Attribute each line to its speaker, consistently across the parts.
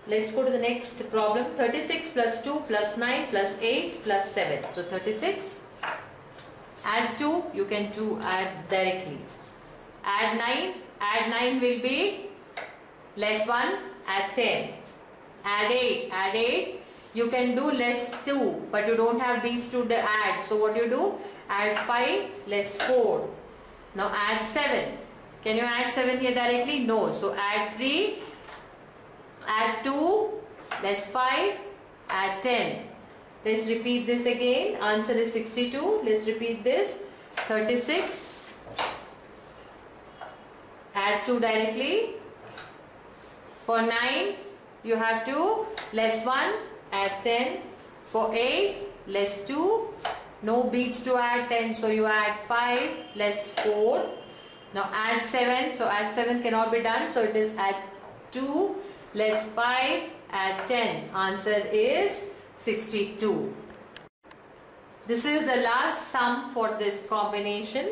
Speaker 1: let's go to the next problem. 36 plus 2 plus 9 plus 8 plus 7. So 36, add 2, you can add directly. Add 9 will be less 1, add 10. Add 8, you can do less 2, but you don't have these two to add. So what you do? Add 5 less 4. Now add 7. Can you add 7 here directly? No. So add 3, add 2, less 5, add 10. Let's repeat this again. Answer is 62. Let's repeat this. 36. Add 2 directly. For 9, you have to less 1, add 10. For 8, less 2. No beads to add 10. So you add 5, less 4. Now add 7. So add 7 cannot be done. So it is add 2, less 5, add 10. Answer is 62. This is the last sum for this combination.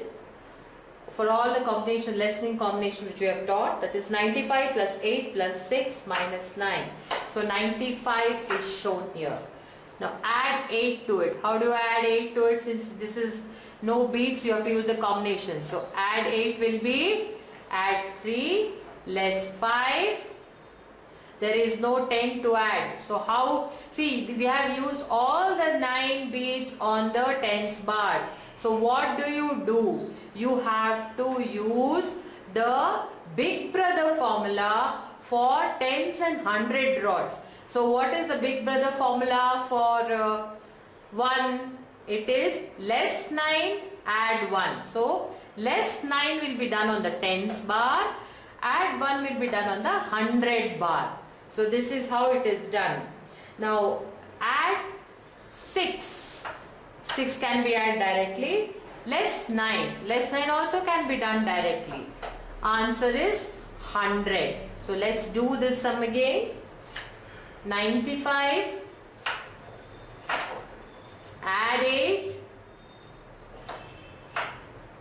Speaker 1: For all the combination, lessening combination which we have taught, that is 95 plus 8 plus 6 minus 9. So 95 is shown here. Now add 8 to it. How do you add 8 to it? Since this is no beads, you have to use the combination. So add 8 will be add 3 less 5. There is no 10 to add. So how? See, we have used all the 9 beads on the tens bar. So what do? You have to use the Big Brother formula for tens and 100 rods. So what is the Big Brother formula for 1? It is less 9, add 1. So less 9 will be done on the tens bar, add 1 will be done on the 100 bar. So this is how it is done. Now add 6. 6 can be added directly. Less 9. Less 9 also can be done directly. Answer is 100. So let's do this sum again. 95. Add 8.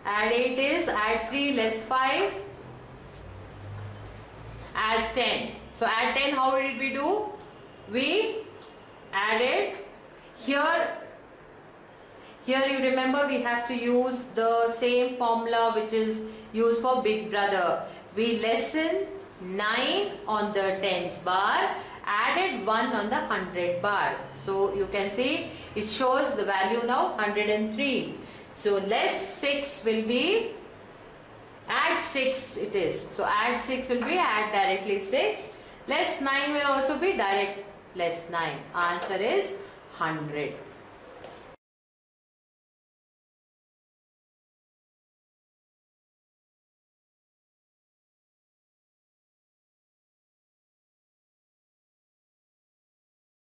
Speaker 1: Add 8 is add 3 less 5. Add 10. So add 10, how did we do? We added here you remember we have to use the same formula which is used for Big Brother. We lessen 9 on the tens bar, added 1 on the 100 bar. So you can see it shows the value now 103. So less 6 will be add 6 it is. So add 6 will be add directly 6. Less 9 will also be direct less 9. Answer is 100.